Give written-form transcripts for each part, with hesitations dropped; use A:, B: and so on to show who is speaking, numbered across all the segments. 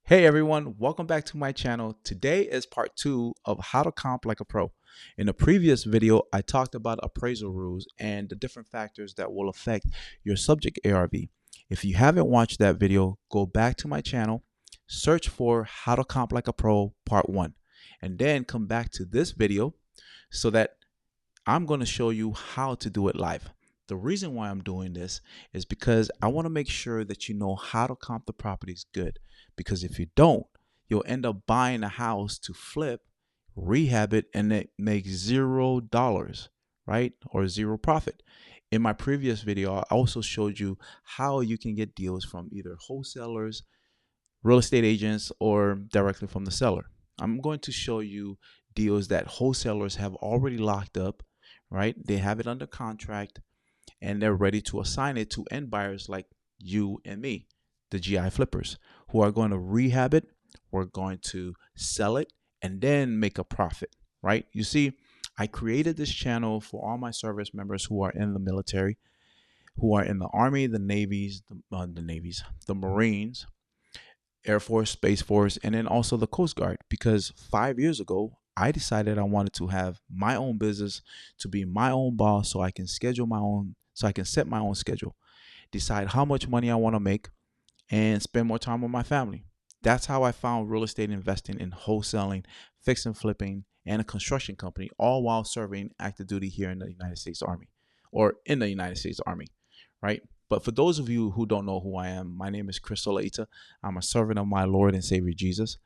A: Hey everyone, welcome back to my channel. Today is part 2 of how to comp like a pro. In the previous video, I talked about appraisal rules and the different factors that will affect your subject ARV. If you haven't watched that video, go back to my channel, search for how to comp like a pro part 1, and then come back to this video so that I'm going to show you how to do it live. The reason why I'm doing this is because I want to make sure that you know how to comp the properties good. Because if you don't, you'll end up buying a house to flip, rehab it, and it makes $0, right? Or zero profit. In my previous video, I also showed you how you can get deals from either wholesalers, real estate agents, or directly from the seller. I'm going to show you deals that wholesalers have already locked up, right? They have it under contract and they're ready to assign it to end buyers like you and me, the GI flippers, who are going to rehab it. We're going to sell it and then make a profit, right? You see, I created this channel for all my service members who are in the military, who are in the Army, the the Marines, Air Force, Space Force, and then also the Coast Guard. Because 5 years ago, I decided I wanted to have my own business, to be my own boss, so I can set my own schedule, decide how much money I want to make, and spend more time with my family. That's how I found real estate investing in wholesaling, fix and flipping, and a construction company, all while serving active duty here in the United States Army, or in the United States Army, right? But for those of you who don't know who I am, my name is Chris Solaita. I'm a servant of my Lord and Savior Jesus,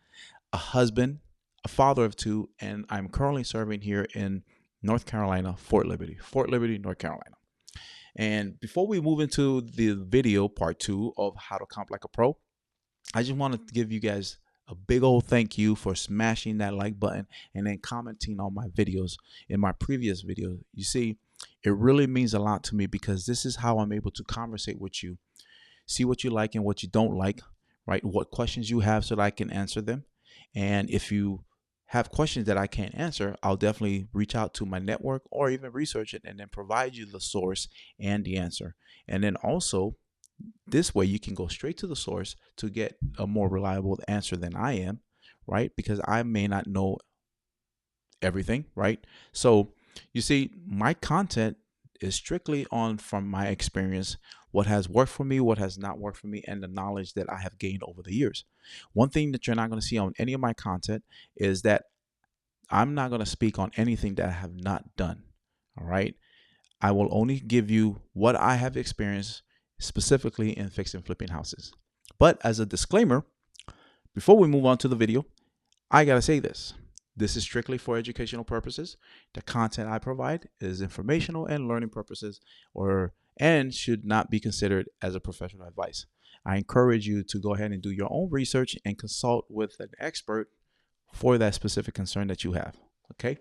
A: a husband, a father of two, and I'm currently serving here in North Carolina, Fort Liberty, North Carolina. And before we move into the video part 2 of how to comp like a pro, I just wanted to give you guys a big old thank you for smashing that like button and then commenting on my videos in my previous video. You see, it really means a lot to me because this is how I'm able to conversate with you, see what you like and what you don't like, right? What questions you have so that I can answer them. And if you have questions that I can't answer, I'll definitely reach out to my network or even research it and then provide you the source and the answer. And then also, this way you can go straight to the source to get a more reliable answer than I am, right? Because I may not know everything, right? So you see, my content is strictly on from my experience, what has worked for me, what has not worked for me, and the knowledge that I have gained over the years. One thing that you're not going to see on any of my content is that I'm not going to speak on anything that I have not done. All right. I will only give you what I have experienced specifically in fixing and flipping houses. But as a disclaimer, before we move on to the video, I got to say this. This is strictly for educational purposes. The content I provide is informational and learning purposes and should not be considered as a professional advice. I encourage you to go ahead and do your own research and consult with an expert for that specific concern that you have. Okay.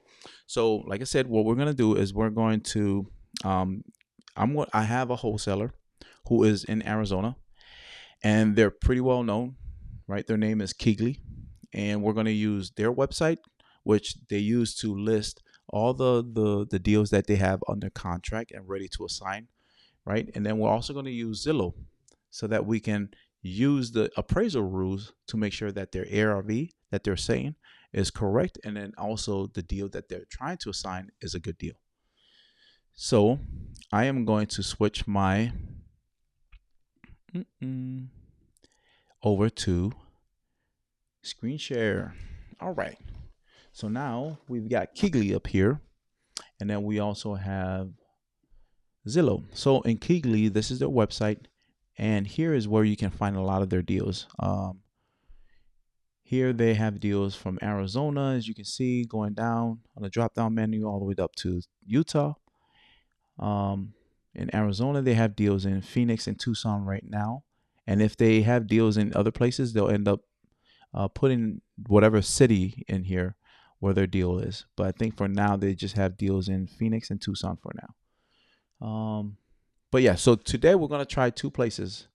A: So like I said, what we're going to do is we're going to, I have a wholesaler who is in Arizona and they're pretty well known, right? Their name is Keegley, and we're going to use their website, which they use to list all the deals that they have under contract and ready to assign, right? And then we're also going to use Zillow so that we can use the appraisal rules to make sure that their ARV that they're saying is correct, and then also the deal that they're trying to assign is a good deal. So I am going to switch my over to screen share. All right. So now we've got Keegley up here, and then we also have Zillow. So in Keegley, this is their website, and here is where you can find a lot of their deals. Here they have deals from Arizona, as you can see, going down on the drop-down menu all the way up to Utah. In Arizona, they have deals in Phoenix and Tucson right now. And if they have deals in other places, they'll end up putting whatever city in here where their deal is. But I think for now, they just have deals in Phoenix and Tucson for now. But yeah, so today we're going to try 2 places.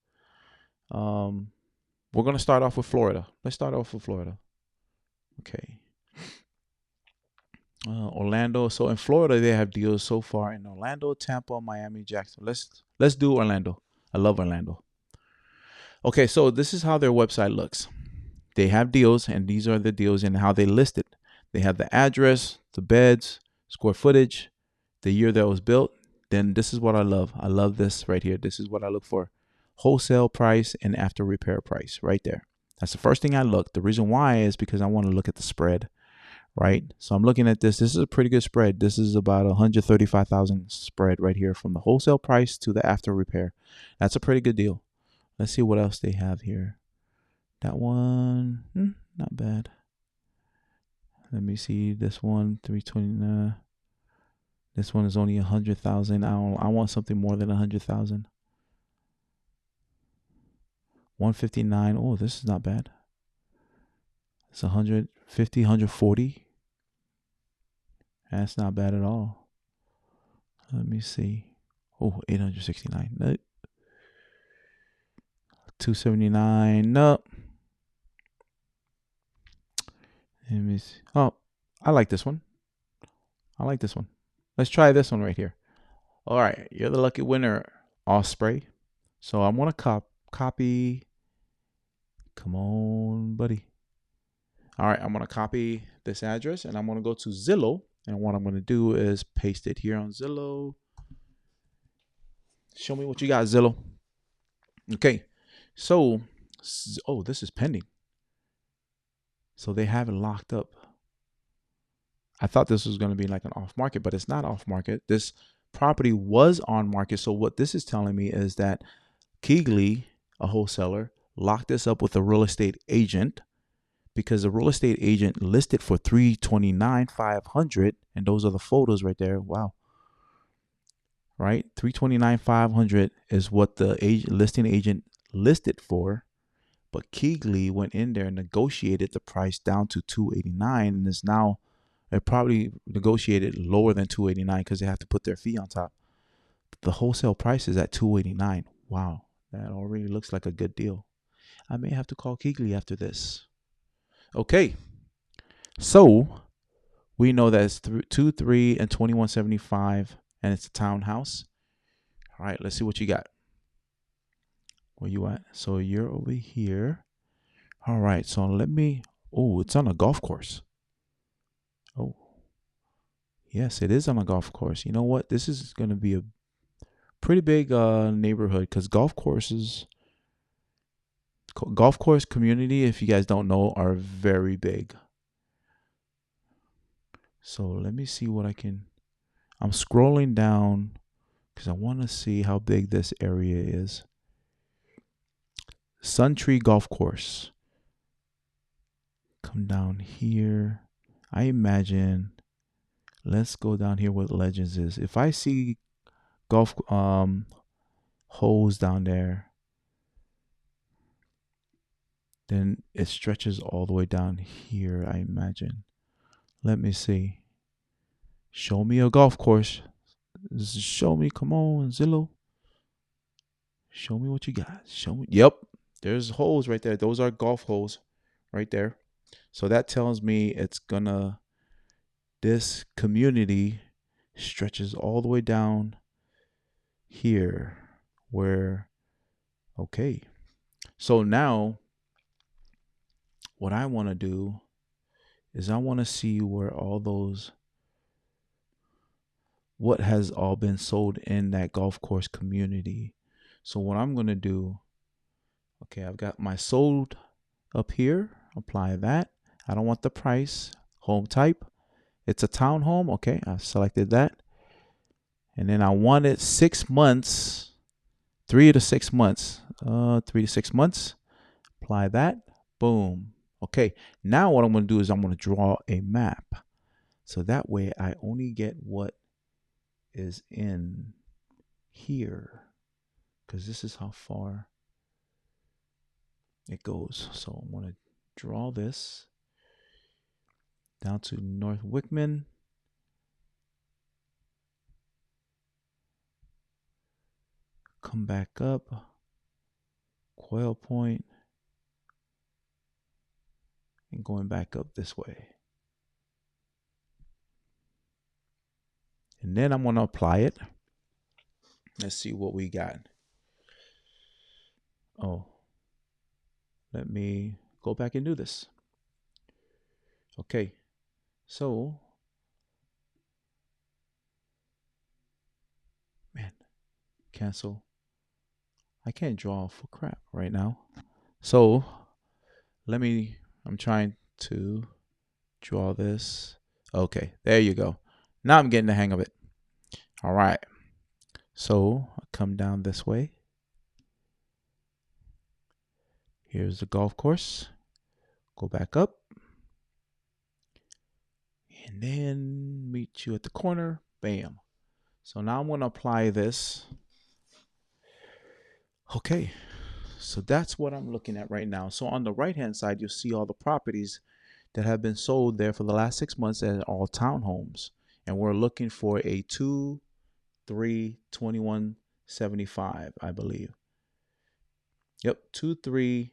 A: We're going to start off with Florida. Let's start off with Florida. Okay. Orlando. So in Florida, they have deals so far in Orlando, Tampa, Miami, Jackson. Let's do Orlando. I love Orlando. Okay, so this is how their website looks. they have deals, and these are the deals and how they list it. They have the address, the beds, square footage, the year that was built. Then this is what I love. I love this right here. This is what I look for. Wholesale price and after repair price right there. That's the first thing I look. The reason why is because I want to look at the spread, right? So I'm looking at this. This is a pretty good spread. This is about 135,000 spread right here from the wholesale price to the after repair. That's a pretty good deal. Let's see what else they have here. That one, not bad. Let me see this one, 329. This one is only 100,000. I want something more than 100,000. 159. Oh, this is not bad. It's 150, 140. That's not bad at all. Let me see. Oh, 869. Nope. 279. Nope. Let me see. Oh, I like this one. I like this one. Let's try this one right here. All right, you're the lucky winner, Osprey. So I'm gonna copy. Come on, buddy. All right, I'm gonna copy this address and I'm gonna go to Zillow. And what I'm gonna do is paste it here on Zillow. Show me what you got, Zillow. Okay, so, oh, this is pending. So they have it locked up. I thought this was going to be like an off market, but it's not off market. This property was on market. So what this is telling me is that Keegley, a wholesaler, locked this up with a real estate agent because the real estate agent listed for $329,500, and those are the photos right there. Wow. Right? $329,500 is what the listing agent listed for. But Keegley went in there and negotiated the price down to $289, and is now, it probably negotiated lower than $289 because they have to put their fee on top. The wholesale price is at $289. Wow, that already looks like a good deal. I may have to call Keegley after this. Okay, so we know that it's 2, 3, and 2175, and it's a townhouse. All right, let's see what you got. Where you at? So you're over here. All right, so let me, oh, it's on a golf course. Oh, yes, it is on a golf course. You know what? This is going to be a pretty big neighborhood because golf course community, if you guys don't know, are very big. So let me see what I'm scrolling down because I want to see how big this area is. Suntree Golf Course. Come down here. I imagine, let's go down here where Legends is. If I see golf holes down there, then it stretches all the way down here, I imagine. Let me see. Show me a golf course. Show me, come on, Zillow. Show me what you got. Show me. Yep, there's holes right there. Those are golf holes right there. So that tells me this community stretches all the way down here where, okay. So now what I want to do is I want to see where what has all been sold in that golf course community. So what I'm going to do, okay, I've got my sold up here, apply that. I don't want the price, home type. It's a townhome. Okay, I've selected that. And then I want it 6 months, 3 to 6 months, 3 to 6 months. Apply that. Boom. Okay, now what I'm going to do is I'm going to draw a map. So that way I only get what is in here because this is how far it goes. So I'm going to draw this down to North Wickman. Come back up. Quail Point. And going back up this way. And then I'm going to apply it. Let's see what we got. Oh, let me go back and do this. Okay, so, man, cancel. I can't draw for crap right now. So I'm trying to draw this. Okay, there you go. Now I'm getting the hang of it. All right. So I come down this way. Here's the golf course. Go back up. And then meet you at the corner. Bam. So now I'm going to apply this. Okay. So that's what I'm looking at right now. So on the right hand side, you'll see all the properties that have been sold there for the last 6 months as all townhomes. And we're looking for a 2, 3, 2175, I believe. Yep, 2, 3,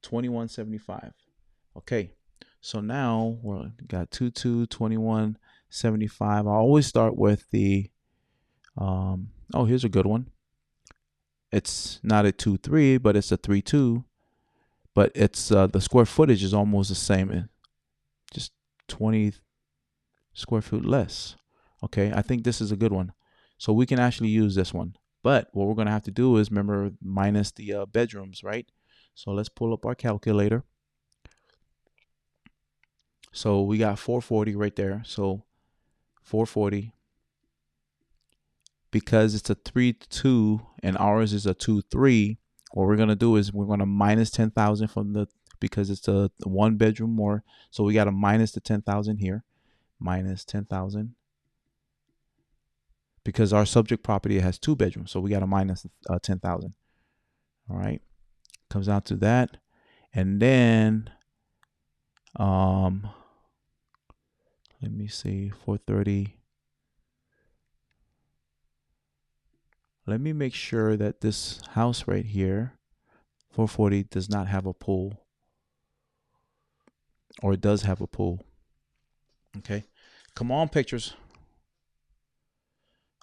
A: 2175. Okay, so now we got 2, 2, 2175. I always start with the, oh, here's a good one. It's not a 2, 3, but it's a 3, 2. But it's the square footage is almost the same, just 20 square feet less. Okay, I think this is a good one. So we can actually use this one. But what we're going to have to do is, remember, minus the bedrooms, right? So let's pull up our calculator. So we got 440 right there. So 440. Because it's a 3-2 and ours is a 2-3, what we're going to do is we're going to minus 10,000 from because it's a 1 bedroom more. So we got to minus the 10,000 here. Minus 10,000. Because our subject property has 2 bedrooms. So we got to minus 10,000. All right. Comes out to that. And then, let me see, 430. Let me make sure that this house right here, 440, does not have a pool. Or it does have a pool. Okay. Come on, pictures.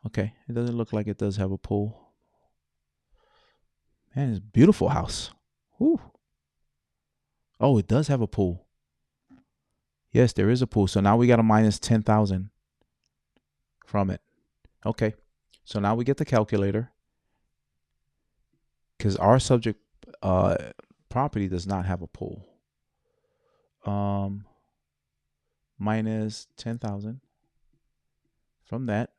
A: Okay. It doesn't look like it does have a pool. Man, it's a beautiful house. Whew. Oh, it does have a pool. Yes, there is a pool. So now we got to minus 10,000 from it. Okay. So now we get the calculator. Because our subject property does not have a pool. Minus 10,000 from that.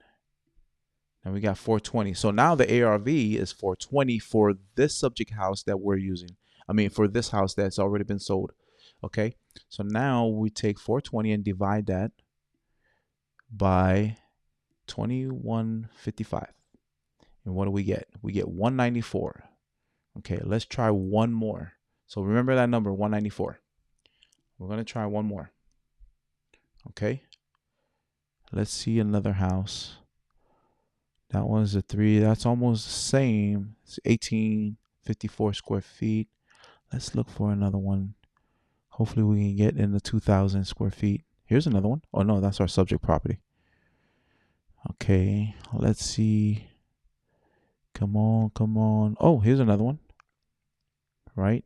A: And we got 420. So now the ARV is 420 for this subject house that we're using. I mean, for this house that's already been sold. Okay. So now we take 420 and divide that by 2155. And what do we get? We get 194. Okay. Let's try one more. So remember that number, 194. We're going to try one more. Okay. Let's see another house. That one's a 3. That's almost the same. It's 1854 square feet. Let's look for another one. Hopefully we can get in the 2,000 square feet. Here's another one. Oh, no, that's our subject property. Okay, let's see. Come on, come on. Oh, here's another one. Right?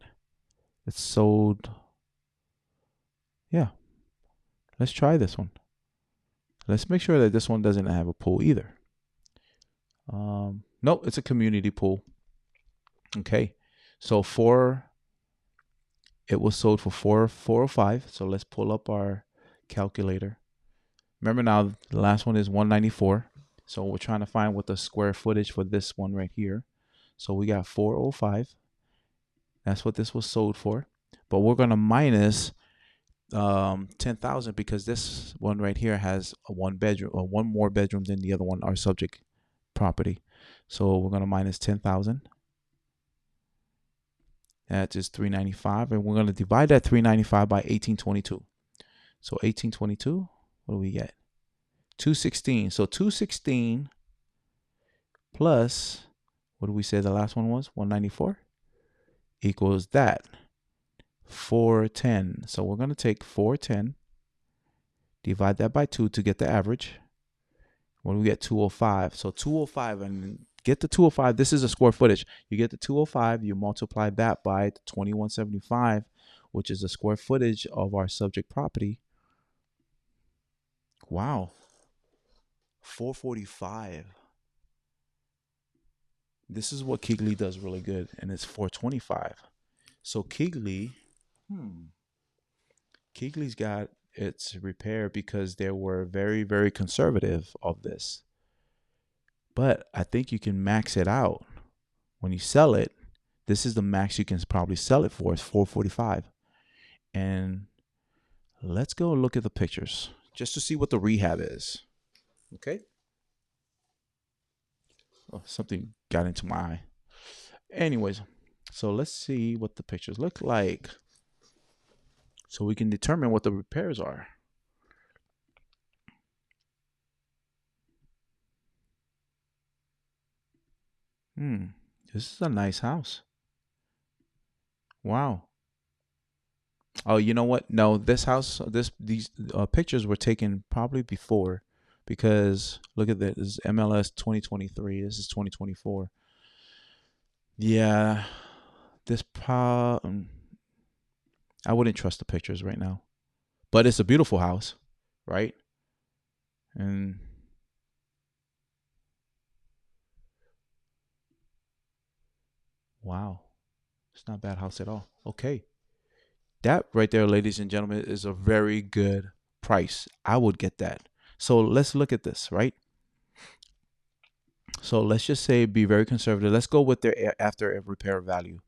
A: It's sold. Yeah. Let's try this one. Let's make sure that this one doesn't have a pool either. Nope, it's a community pool. Okay, so it was sold for 405. So let's pull up our calculator. Remember now, the last one is 194. So we're trying to find what the square footage for this one right here. So we got 405. That's what this was sold for. But we're going to minus 10,000 because this one right here has a 1 bedroom or 1 more bedroom than the other one, our subject property. So we're going to minus 10,000. That is 395, and we're going to divide that 395 by 1822. So 1822, what do we get? 216. So 216 plus, what do we say the last one was? 194 equals that. 410. So we're going to take 410, divide that by 2 to get the average. What do we get? 205. So 205, and get the 205. This is a square footage. You get the 205, you multiply that by 2175, which is the square footage of our subject property. Wow, 445. This is what Keegley does really good, and it's 425. So Keegley's got its repair because they were very, very conservative of this. But I think you can max it out when you sell it. This is the max you can probably sell it for. It's 445. And let's go look at the pictures just to see what the rehab is. Okay. Oh, something got into my eye. Anyways, so let's see what the pictures look like so we can determine what the repairs are. This is a nice house. Wow. Oh, you know what? No, this house, these pictures were taken probably before, because look at this. This is MLS 2023. This is 2024. Yeah, this I wouldn't trust the pictures right now, but it's a beautiful house, right? And wow, it's not a bad house at all. Okay. That right there, ladies and gentlemen, is a very good price. I would get that. So let's look at this, right? So let's just say be very conservative. Let's go with their after repair value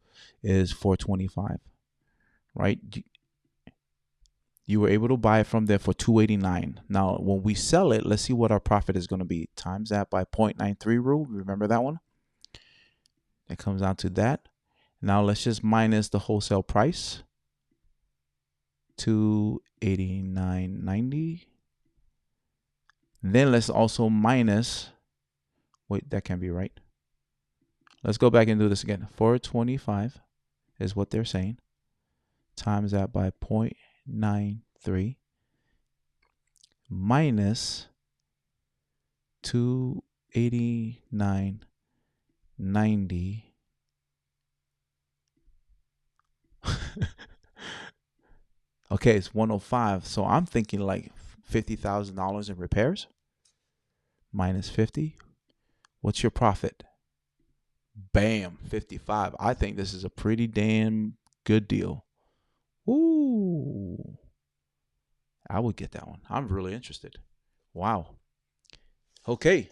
A: is 425, right? You were able to buy it from there for 289. Now, when we sell it, let's see what our profit is going to be. Times that by 0.93 rule. Remember that one? It comes down to that. Now let's just minus the wholesale price. 289.90. Then let's also minus, wait, that can't be right. Let's go back and do this again. 425 is what they're saying. Times that by 0.93 minus 289.90. Okay, it's 105. So I'm thinking like $50,000 in repairs minus 50. What's your profit? Bam, 55. I think this is a pretty damn good deal. Ooh, I would get that one. I'm really interested. Wow. Okay,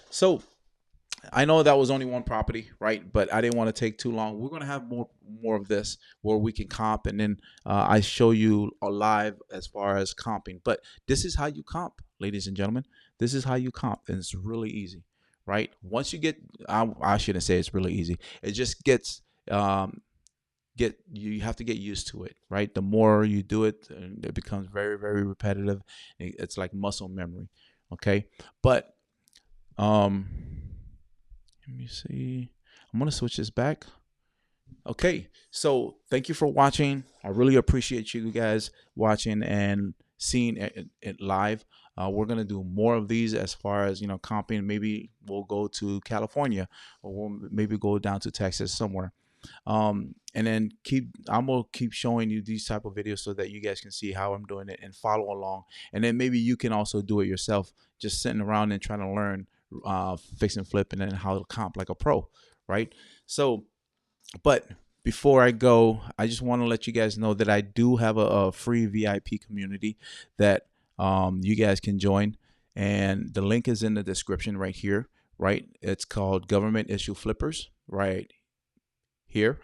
A: so I know that was only one property, right? But I didn't want to take too long. We're gonna have more of this where we can comp, and then I show you a live as far as comping. But this is how you comp, ladies and gentlemen. This is how you comp, and it's really easy, right? Once you get, I shouldn't say it's really easy. It just gets you have to get used to it, right? The more you do it, it becomes very, very repetitive. It's like muscle memory, okay? But let me see. I'm going to switch this back. Okay. So thank you for watching. I really appreciate you guys watching and seeing it live. We're going to do more of these as far as, comping. Maybe we'll go to California, or we'll maybe go down to Texas somewhere. And then I'm going to keep showing you these type of videos so that you guys can see how I'm doing it and follow along. And then maybe you can also do it yourself, just sitting around and trying to learn fix and flip, and then how to comp like a pro, right? So, but before I go, I just want to let you guys know that I do have a free VIP community that you guys can join, and the link is in the description right here, right? It's called Government Issue Flippers, right here.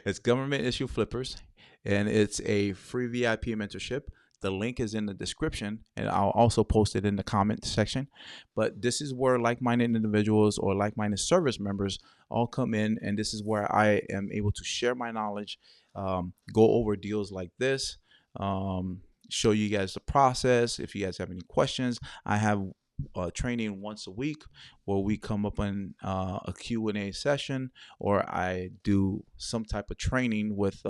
A: It's Government Issue Flippers, and it's a free VIP mentorship. The link is in the description, and I'll also post it in the comment section. But this is where like-minded individuals or like-minded service members all come in, and this is where I am able to share my knowledge, go over deals like this, show you guys the process. If you guys have any questions, I have training once a week where we come up on a Q&A session, or I do some type of training with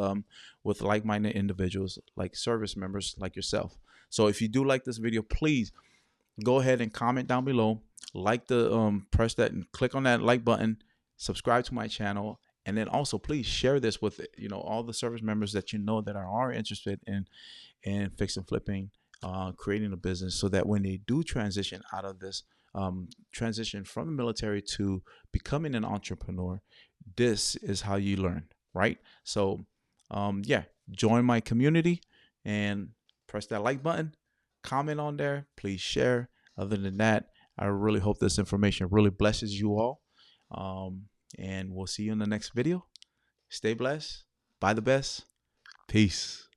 A: like-minded individuals, like service members like yourself. So if you do like this video, please go ahead and comment down below, like the press that and click on that like button, subscribe to my channel, And then also please share this with all the service members that you know that are interested in fix and flipping, creating a business, so that when they do transition out of this, transition from the military to becoming an entrepreneur, this is how you learn, right? So yeah, join my community and press that like button, comment on there, please share. Other than that, I really hope this information really blesses you all. um, and we'll see you in the next video. Stay blessed. Buy the best. Peace.